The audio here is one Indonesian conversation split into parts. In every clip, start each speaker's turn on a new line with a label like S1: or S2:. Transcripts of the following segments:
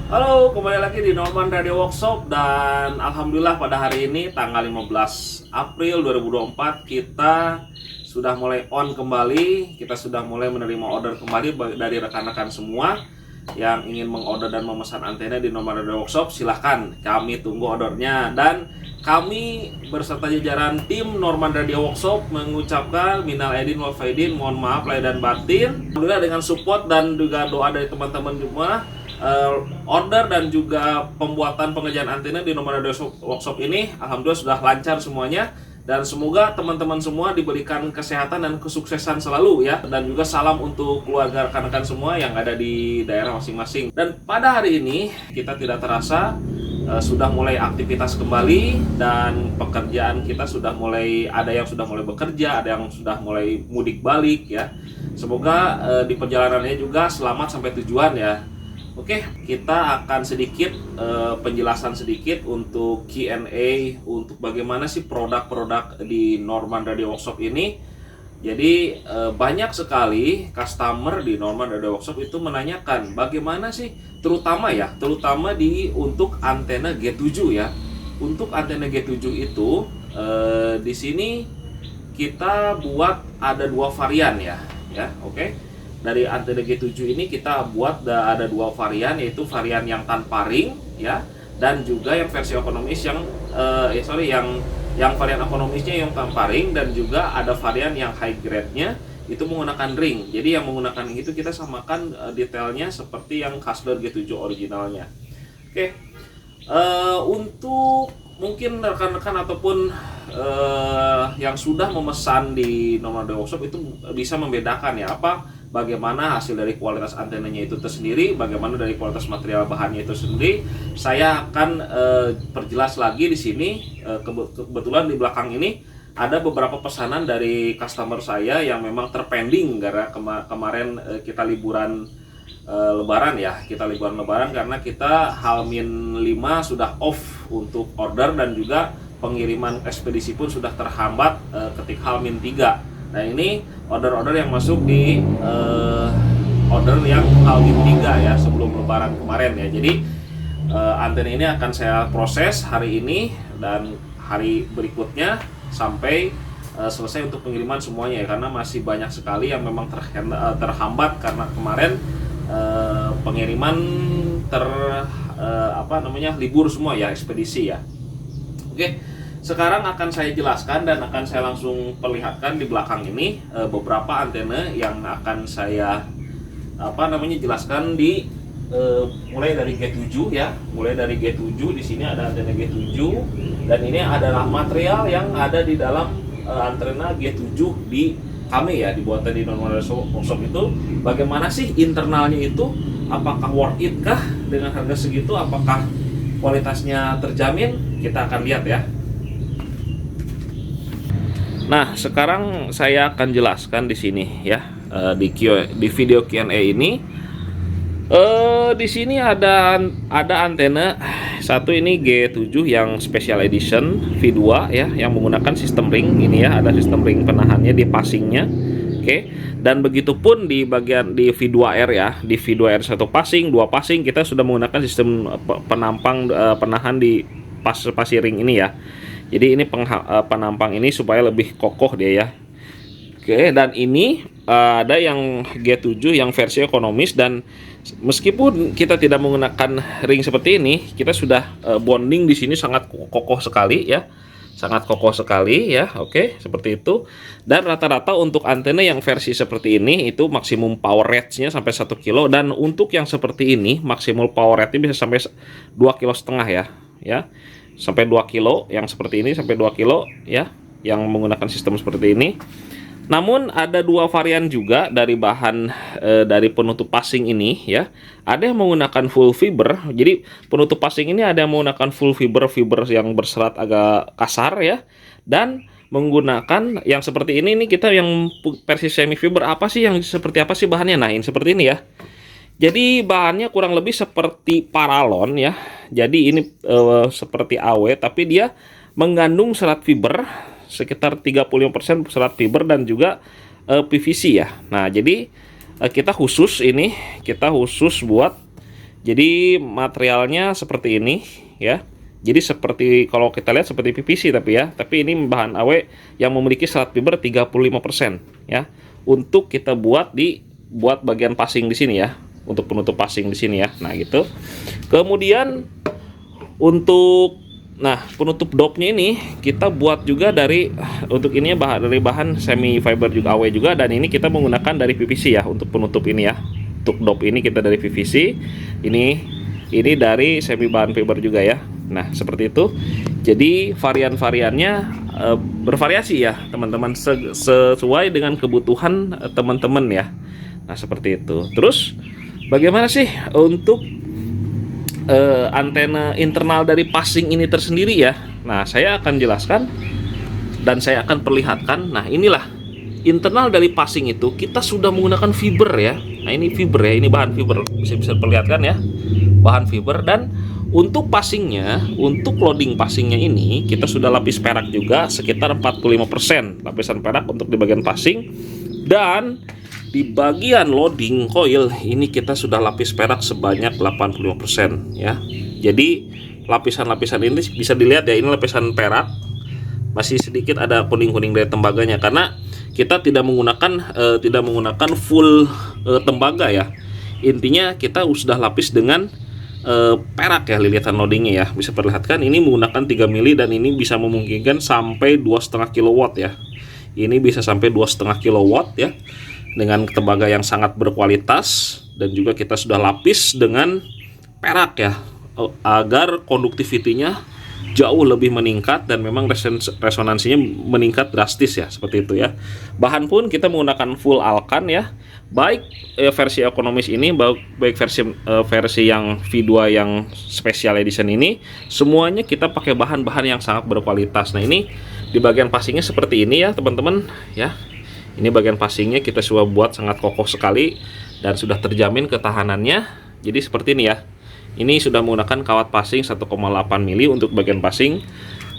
S1: Halo, kembali lagi di Norman Radio Workshop dan alhamdulillah pada hari ini tanggal 15 April 2024 kita sudah mulai on kembali, kita sudah mulai menerima order kembali dari rekan-rekan semua yang ingin mengorder dan memesan antena di Norman Radio Workshop. Silahkan, kami tunggu ordernya dan kami berserta jajaran tim Norman Radio Workshop mengucapkan minal aidin wal faidin, mohon maaf lahir dan batin. Alhamdulillah dengan support dan juga doa dari teman-teman semua, order dan juga pembuatan pengerjaan antena di Norman Radio Workshop ini alhamdulillah sudah lancar semuanya, dan semoga teman-teman semua diberikan kesehatan dan kesuksesan selalu ya, dan juga salam untuk keluarga rekan-rekan semua yang ada di daerah masing-masing. Dan pada hari ini kita tidak terasa sudah mulai aktivitas kembali dan pekerjaan kita sudah mulai, ada yang sudah mulai bekerja, ada yang sudah mulai mudik balik ya. Semoga di perjalanannya juga selamat sampai tujuan ya. Oke, kita akan sedikit penjelasan sedikit untuk Q&A untuk bagaimana sih produk-produk di Norman Radio Workshop ini. Jadi banyak sekali customer di Norman Radio Workshop itu menanyakan bagaimana sih, terutama untuk antena G7 ya. Untuk antena G7 itu di sini kita buat ada dua varian ya, oke. Dari antena G7 ini kita buat ada dua varian, yaitu varian yang tanpa ring ya, dan juga yang versi ekonomis yang varian ekonomisnya yang tanpa ring, dan juga ada varian yang high grade-nya itu menggunakan ring. Jadi yang menggunakan itu kita samakan detailnya seperti yang Casper G7 originalnya. Oke. Untuk mungkin rekan-rekan ataupun yang sudah memesan di Norman Radio Workshop itu bisa membedakan ya, bagaimana hasil dari kualitas antenanya itu tersendiri, bagaimana dari kualitas material bahannya itu sendiri. Saya akan perjelas lagi di sini. Kebetulan di belakang ini ada beberapa pesanan dari customer saya yang memang terpending karena kemarin kita liburan Lebaran ya. Kita liburan Lebaran karena kita H-5 sudah off untuk order, dan juga pengiriman ekspedisi pun sudah terhambat ketika H-3. Nah, ini order-order yang masuk di order yang H-3 ya, sebelum Lebaran kemarin ya. Jadi antena ini akan saya proses hari ini dan hari berikutnya sampai selesai untuk pengiriman semuanya ya, karena masih banyak sekali yang memang terhambat karena kemarin pengiriman libur semua ya, ekspedisi ya. Oke. Sekarang akan saya jelaskan dan akan saya langsung perlihatkan di belakang ini beberapa antena yang akan saya jelaskan di mulai dari G7 ya. Mulai dari G7, di sini ada antena G7, dan ini adalah material yang ada di dalam antena G7 di kami ya, dibuat di Norman Radio Workshop itu. Bagaimana sih internalnya itu? Apakah worth it kah dengan harga segitu? Apakah kualitasnya terjamin? Kita akan lihat ya. Nah, sekarang saya akan jelaskan di sini ya, di video Q&A ini. Di sini ada antena satu, ini G7 yang special edition V2 ya, yang menggunakan sistem ring ini ya, ada sistem ring penahannya di passingnya. Oke. Dan begitupun di bagian di V2R ya, di V2R 1 passing, 2 passing kita sudah menggunakan sistem penahan di pasi ring ini ya. Jadi ini penampang ini supaya lebih kokoh dia ya. Oke, dan ini ada yang G7 yang versi ekonomis, dan meskipun kita tidak menggunakan ring seperti ini, kita sudah bonding di sini sangat kokoh sekali ya. Sangat kokoh sekali ya. Oke, seperti itu. Dan rata-rata untuk antena yang versi seperti ini itu maksimum power range-nya sampai 1 kilo, dan untuk yang seperti ini maksimum power range-nya bisa sampai 2,5 kilo ya. Sampai 2 kilo, yang seperti ini sampai 2 kilo ya, yang menggunakan sistem seperti ini. Namun ada dua varian juga dari bahan dari penutup passing ini ya. Ada yang menggunakan full fiber. Jadi penutup passing ini ada yang menggunakan full fiber yang berserat agak kasar ya, dan menggunakan yang seperti ini kita yang versi semi fiber. Seperti apa sih bahannya? Nah, ini seperti ini ya. Jadi bahannya kurang lebih seperti paralon ya. Jadi ini seperti AW, tapi dia mengandung serat fiber sekitar 35% serat fiber dan juga PVC ya. Nah, jadi kita khusus buat Jadi materialnya seperti ini ya. Jadi seperti kalau kita lihat seperti PVC tapi ya, tapi ini bahan AW yang memiliki serat fiber 35% ya. Untuk kita buat bagian passing di sini ya, untuk penutup passing di sini ya. Nah, gitu. Kemudian untuk penutup dopnya ini kita buat juga untuk ininya dari bahan semi fiber juga AW juga, dan ini kita menggunakan dari PVC ya untuk penutup ini ya. Untuk dop ini kita dari PVC. Ini dari semi bahan fiber juga ya. Nah, seperti itu. Jadi varian-variannya bervariasi ya, teman-teman, sesuai dengan kebutuhan teman-teman ya. Nah, seperti itu. Terus bagaimana sih untuk antena internal dari passing ini tersendiri ya? Nah, saya akan jelaskan dan saya akan perlihatkan. Nah, inilah internal dari passing itu kita sudah menggunakan fiber ya. Nah, ini fiber ya, ini bahan fiber, bisa perlihatkan ya, bahan fiber. Dan untuk passingnya, untuk loading passingnya ini kita sudah lapis perak juga sekitar 45% lapisan perak untuk di bagian passing, dan di bagian loading coil ini kita sudah lapis perak sebanyak 85% ya. Jadi lapisan-lapisan ini bisa dilihat ya, ini lapisan perak, masih sedikit ada kuning-kuning dari tembaganya karena kita tidak menggunakan full tembaga ya. Intinya kita sudah lapis dengan perak ya, lilitan loadingnya ya. Bisa perlihatkan ini menggunakan 3 mili dan ini bisa memungkinkan sampai 2,5 kW ya. Ini bisa sampai 2,5 kW ya, dengan tembaga yang sangat berkualitas, dan juga kita sudah lapis dengan perak ya, agar konduktivitinya jauh lebih meningkat dan memang resonansinya meningkat drastis ya, seperti itu ya. Bahan pun kita menggunakan full alkan ya, baik versi ekonomis ini, baik versi yang V2 yang special edition ini, semuanya kita pakai bahan-bahan yang sangat berkualitas. Nah, ini di bagian passingnya seperti ini ya, teman-teman ya. Ini bagian passingnya kita sudah buat sangat kokoh sekali dan sudah terjamin ketahanannya. Jadi seperti ini ya. Ini sudah menggunakan kawat passing 1,8 mili untuk bagian passing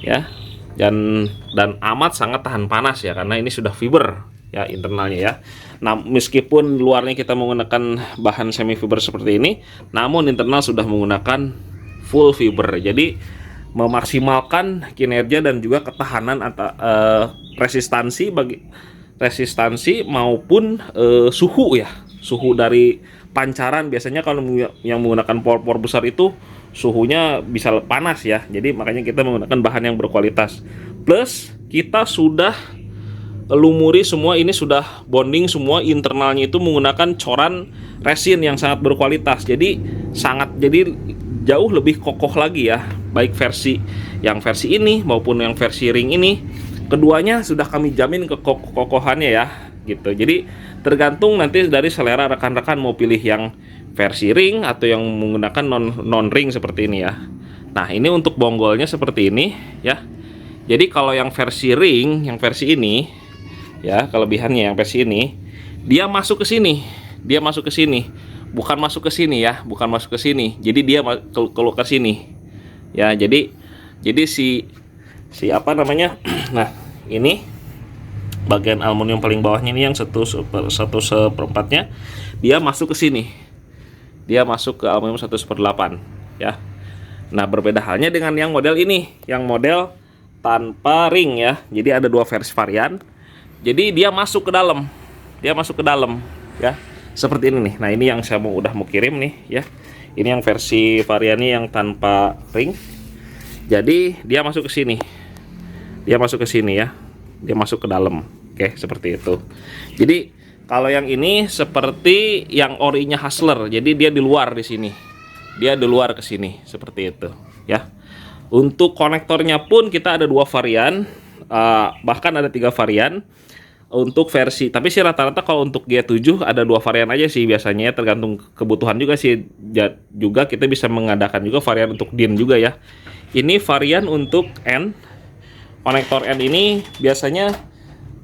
S1: ya. Dan amat sangat tahan panas ya, karena ini sudah fiber ya internalnya ya. Nah, meskipun luarnya kita menggunakan bahan semi fiber seperti ini, namun internal sudah menggunakan full fiber. Jadi memaksimalkan kinerja dan juga ketahanan atau resistansi maupun suhu ya. Suhu dari pancaran, biasanya kalau yang menggunakan por besar itu suhunya bisa panas ya. Jadi makanya kita menggunakan bahan yang berkualitas. Plus kita sudah lumuri semua, ini sudah bonding semua internalnya itu menggunakan coran resin yang sangat berkualitas. Jadi jauh lebih kokoh lagi ya, baik versi ini maupun yang versi ring ini. Keduanya sudah kami jamin kekokohannya ya, gitu. Jadi tergantung nanti dari selera rekan-rekan mau pilih yang versi ring atau yang menggunakan non ring seperti ini ya. Nah, ini untuk bonggolnya seperti ini ya. Jadi kalau yang versi ring, yang versi ini ya, kelebihannya yang versi ini, dia masuk ke sini. Bukan masuk ke sini ya, bukan masuk ke sini. Jadi dia keluar ke sini. Ya, jadi si apa namanya? Nah, ini bagian aluminium paling bawahnya ini yang 1/4-nya dia masuk ke sini. Dia masuk ke aluminium 1/8 ya. Nah, berbeda halnya dengan yang model ini, yang model tanpa ring ya. Jadi ada dua versi varian. Jadi dia masuk ke dalam. Ya. Seperti ini nih. Nah, ini yang saya udah mau kirim nih ya. Ini yang versi variannya yang tanpa ring. Jadi dia masuk ke sini. Dia masuk ke dalam. Oke, seperti itu. Jadi kalau yang ini seperti yang orinya Hustler. Jadi dia di luar di sini. Dia di luar ke sini, seperti itu ya. Untuk konektornya pun kita ada 2 varian, bahkan ada 3 varian untuk versi. Tapi sih rata-rata kalau untuk G7 ada 2 varian aja sih biasanya, tergantung kebutuhan juga sih. Juga kita bisa mengadakan juga varian untuk DIN juga ya. Ini varian untuk N. Konektor N ini biasanya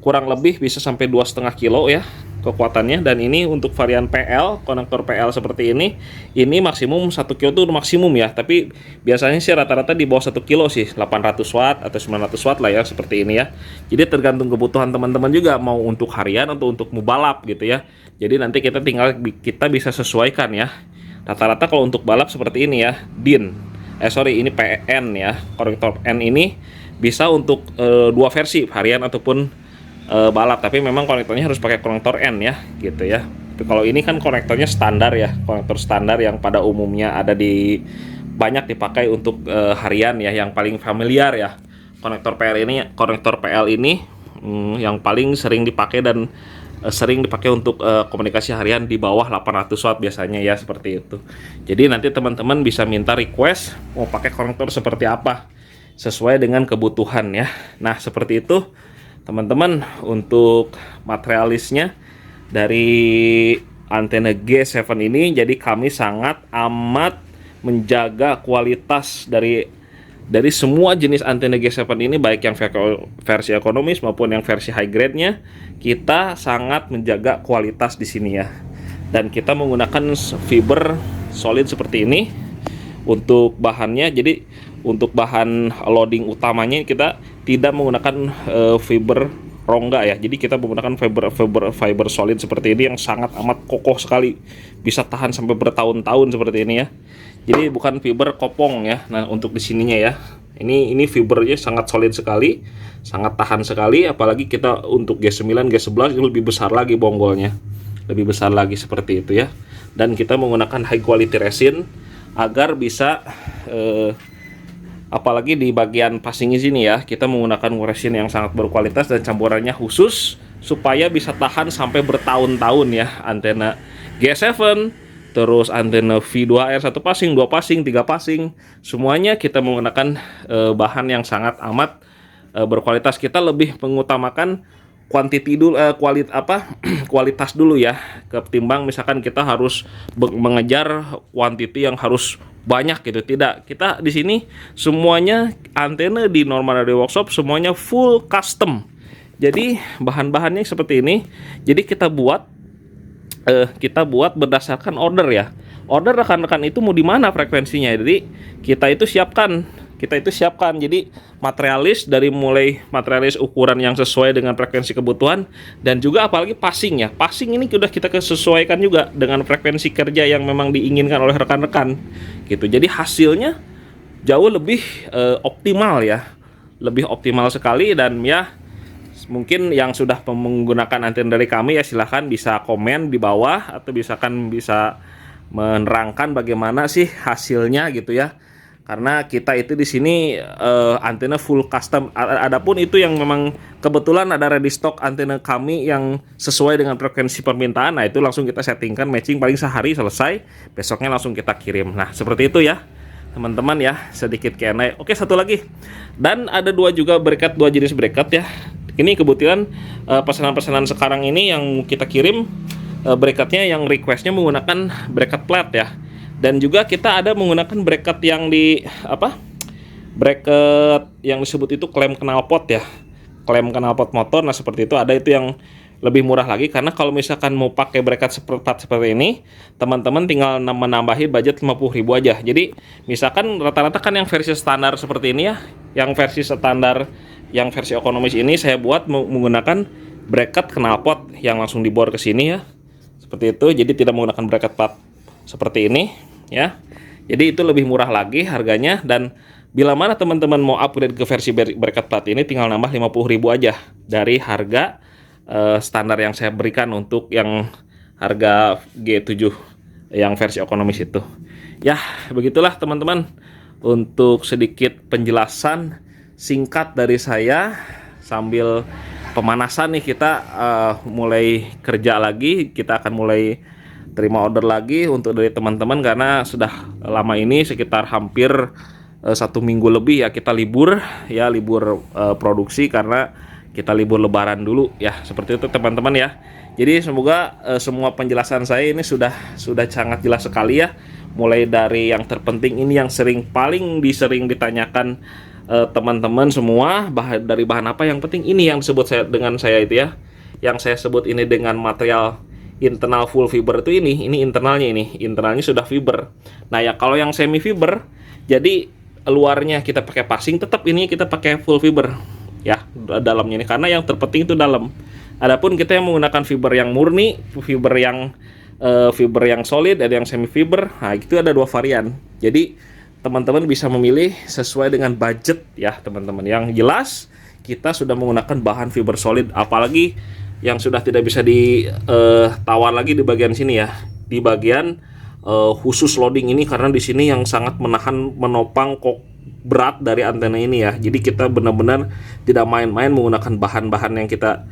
S1: kurang lebih bisa sampai 2,5 kilo ya kekuatannya. Dan ini untuk varian PL, konektor PL seperti ini maksimum 1 kilo itu maksimum ya. Tapi biasanya sih rata-rata di bawah 1 kilo sih, 800 watt atau 900 watt lah ya, seperti ini ya. Jadi tergantung kebutuhan teman-teman juga, mau untuk harian atau untuk mubalap gitu ya. Jadi nanti kita bisa sesuaikan ya Rata-rata kalau untuk balap seperti ini ya, ini PN ya, konektor N ini bisa untuk dua versi, harian ataupun balap. Tapi memang konektornya harus pakai konektor N ya, gitu ya. Tapi kalau ini kan konektornya standar ya, konektor standar yang pada umumnya ada di banyak dipakai untuk harian ya, yang paling familiar ya. Konektor PL ini yang paling sering dipakai dan sering dipakai untuk komunikasi harian di bawah 800 watt biasanya ya, seperti itu. Jadi nanti teman-teman bisa minta request mau pakai konektor seperti apa sesuai dengan kebutuhan ya. Nah, seperti itu teman-teman untuk materialisnya dari antena G7 ini. Jadi kami sangat amat menjaga kualitas dari semua jenis antena G7 ini, baik yang versi ekonomis maupun yang versi high grade-nya. Kita sangat menjaga kualitas di sini ya. Dan kita menggunakan fiber solid seperti ini untuk bahannya. Jadi untuk bahan loading utamanya kita tidak menggunakan fiber rongga ya. Jadi kita menggunakan fiber solid seperti ini yang sangat amat kokoh sekali, bisa tahan sampai bertahun-tahun seperti ini ya. Jadi bukan fiber kopong ya. Nah, untuk di sininya ya, ini fibernya sangat solid sekali, sangat tahan sekali. Apalagi kita untuk G9, G11 itu lebih besar lagi bonggolnya, lebih besar lagi seperti itu ya. Dan kita menggunakan high quality resin agar bisa apalagi di bagian passing sini ya, kita menggunakan resin yang sangat berkualitas dan campurannya khusus supaya bisa tahan sampai bertahun-tahun ya. Antena G7, terus antena V2R 1 passing, 2 passing, 3 passing, semuanya kita menggunakan bahan yang sangat amat berkualitas. Kita lebih mengutamakan kualitas dulu ya, ketimbang misalkan kita harus mengejar quantity yang harus banyak gitu. Tidak, kita di sini semuanya antena di Norman Radio Workshop semuanya full custom. Jadi bahan-bahannya seperti ini. Jadi kita buat berdasarkan order ya. Order rekan-rekan itu mau di mana frekuensinya. Jadi kita itu siapkan. Jadi dari mulai materialis ukuran yang sesuai dengan frekuensi kebutuhan, dan juga apalagi passing ya. Passing ini sudah kita sesuaikan juga dengan frekuensi kerja yang memang diinginkan oleh rekan-rekan. Gitu. Jadi hasilnya jauh lebih optimal ya. Lebih optimal sekali. Dan ya, mungkin yang sudah menggunakan antena dari kami ya, silahkan bisa komen di bawah, atau bisa menerangkan bagaimana sih hasilnya gitu ya. Karena kita itu di sini antena full custom. Adapun itu yang memang kebetulan ada ready stock antena kami yang sesuai dengan frekuensi permintaan, nah itu langsung kita settingkan matching, paling sehari selesai, besoknya langsung kita kirim. Nah, seperti itu ya teman-teman ya, sedikit Q&A. Oke, satu lagi. Dan ada dua jenis bracket ya. Ini kebetulan pesanan-pesanan sekarang ini yang kita kirim bracketnya yang requestnya menggunakan bracket flat ya. Dan juga kita ada menggunakan bracket yang bracket yang disebut itu klem knalpot ya, klem knalpot motor. Nah, seperti itu. Ada itu yang lebih murah lagi, karena kalau misalkan mau pakai bracket seperti ini, teman-teman tinggal menambahi budget 50.000 aja. Jadi misalkan rata-rata kan yang versi standar seperti ini ya, yang versi standar, yang versi ekonomis ini saya buat menggunakan bracket knalpot yang langsung dibor ke sini ya, seperti itu. Jadi tidak menggunakan bracket plat seperti ini ya. Jadi itu lebih murah lagi harganya. Dan bila mana teman-teman mau upgrade ke versi bracket plat ini, tinggal nambah 50.000 aja dari harga standar yang saya berikan untuk yang harga G7 yang versi ekonomis itu. Ya, begitulah teman-teman untuk sedikit penjelasan singkat dari saya sambil pemanasan nih. Kita mulai kerja lagi, kita akan mulai terima order lagi untuk dari teman-teman, karena sudah lama ini sekitar hampir 1 minggu lebih ya kita libur produksi, karena kita libur lebaran dulu ya, seperti itu teman-teman ya. Jadi semoga semua penjelasan saya ini sudah sangat jelas sekali ya, mulai dari yang terpenting ini yang paling sering ditanyakan teman-teman semua, dari bahan apa yang penting ini yang disebut dengan saya itu ya, yang saya sebut ini dengan material internal full fiber itu ini internalnya sudah fiber. Nah ya, kalau yang semi fiber, jadi luarnya kita pakai passing, tetap ini kita pakai full fiber ya dalamnya ini, karena yang terpenting itu dalam. Adapun kita yang menggunakan fiber yang murni, fiber yang fiber yang solid, ada yang semi fiber. Nah, itu ada 2 varian. Jadi teman-teman bisa memilih sesuai dengan budget ya teman-teman. Yang jelas kita sudah menggunakan bahan fiber solid, apalagi yang sudah tidak bisa ditawar lagi di bagian sini ya, di bagian khusus loading ini, karena di sini yang sangat menopang kok berat dari antena ini ya. Jadi kita benar-benar tidak main-main menggunakan bahan-bahan yang kita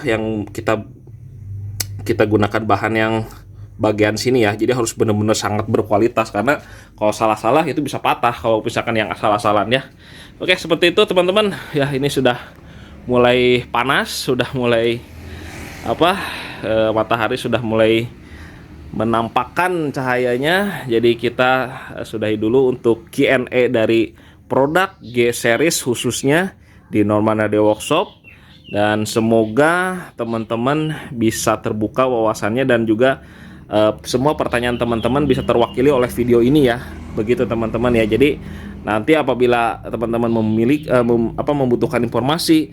S1: yang kita gunakan bahan yang bagian sini ya. Jadi harus benar-benar sangat berkualitas, karena kalau salah-salah itu bisa patah kalau misalkan yang asal-asalan ya. Oke, seperti itu teman-teman. Ya, ini sudah mulai panas, sudah mulai matahari sudah mulai menampakkan cahayanya. Jadi kita sudahi dulu untuk Q&A dari produk G series khususnya di Norman Radio Workshop, dan semoga teman-teman bisa terbuka wawasannya dan juga semua pertanyaan teman-teman bisa terwakili oleh video ini ya. Begitu teman-teman ya. Jadi nanti apabila teman-teman membutuhkan informasi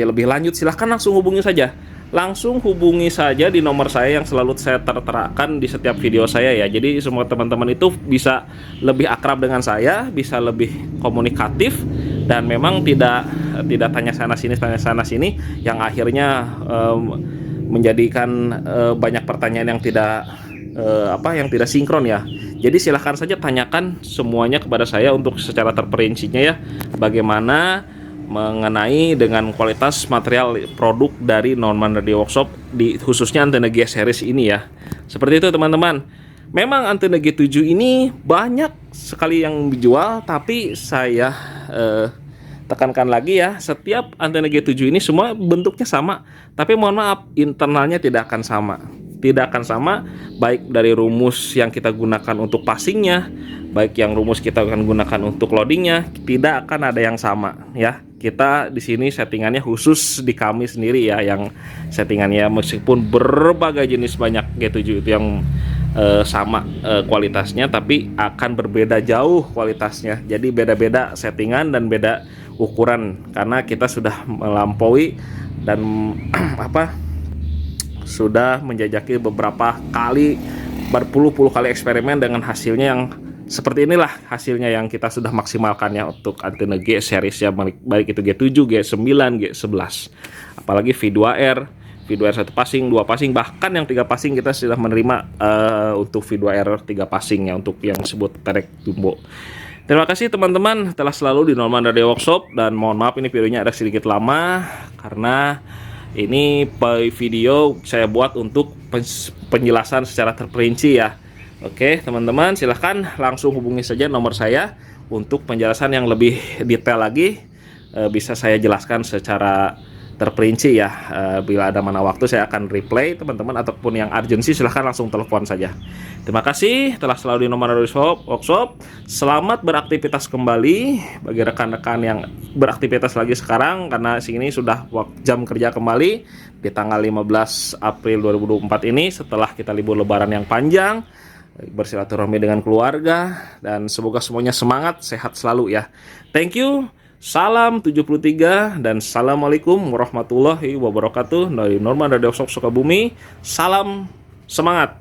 S1: lebih lanjut, silahkan langsung hubungi saja. Langsung hubungi saja di nomor saya yang selalu saya terterakan di setiap video saya ya. Jadi semua teman-teman itu bisa lebih akrab dengan saya, bisa lebih komunikatif, dan memang tidak tanya sana sini yang akhirnya menjadikan banyak pertanyaan yang tidak sinkron ya. Jadi silahkan saja tanyakan semuanya kepada saya untuk secara terperincinya ya, bagaimana mengenai dengan kualitas material produk dari Norman Radio Workshop khususnya antena G series ini ya. Seperti itu teman-teman. Memang antena G7 ini banyak sekali yang dijual, tapi saya tekankan lagi ya, setiap antena G7 ini semua bentuknya sama, tapi mohon maaf, internalnya tidak akan sama. Tidak akan sama, baik dari rumus yang kita gunakan untuk passingnya, baik yang rumus kita akan gunakan untuk loadingnya, tidak akan ada yang sama ya. Kita di sini settingannya khusus di kami sendiri ya, yang settingannya meskipun berbagai jenis banyak G7 itu yang sama kualitasnya, tapi akan berbeda jauh kualitasnya. Jadi beda-beda settingan dan beda ukuran, karena kita sudah melampaui dan sudah menjajaki beberapa kali, berpuluh-puluh kali eksperimen dengan hasilnya yang seperti inilah hasilnya yang kita sudah maksimalkan ya untuk antena G series ya, baik itu G7, G9, G11, apalagi V2R 1 passing, 2 passing, bahkan yang 3 passing kita sudah menerima untuk V2R 3 passing ya, untuk yang disebut terek jumbo. Terima kasih teman-teman telah selalu di Norman Radio Workshop, dan mohon maaf ini videonya ada sedikit lama karena ini video saya buat untuk penjelasan secara terperinci ya. Oke teman-teman, silahkan langsung hubungi saja nomor saya untuk penjelasan yang lebih detail lagi, bisa saya jelaskan secara terperinci ya. Bila ada mana waktu saya akan replay teman-teman, ataupun yang urgensi silahkan langsung telepon saja. Terima kasih telah selalu di Norman Radio Workshop. Selamat beraktivitas kembali bagi rekan-rekan yang beraktivitas lagi sekarang, karena sini sudah jam kerja kembali di tanggal 15 April 2024 ini, setelah kita libur lebaran yang panjang, bersilaturahmi dengan keluarga, dan semoga semuanya semangat, sehat selalu ya. Thank you. Salam 73 dan assalamualaikum warahmatullahi wabarakatuh dari Norman Radio Workshop Sukabumi. Salam semangat.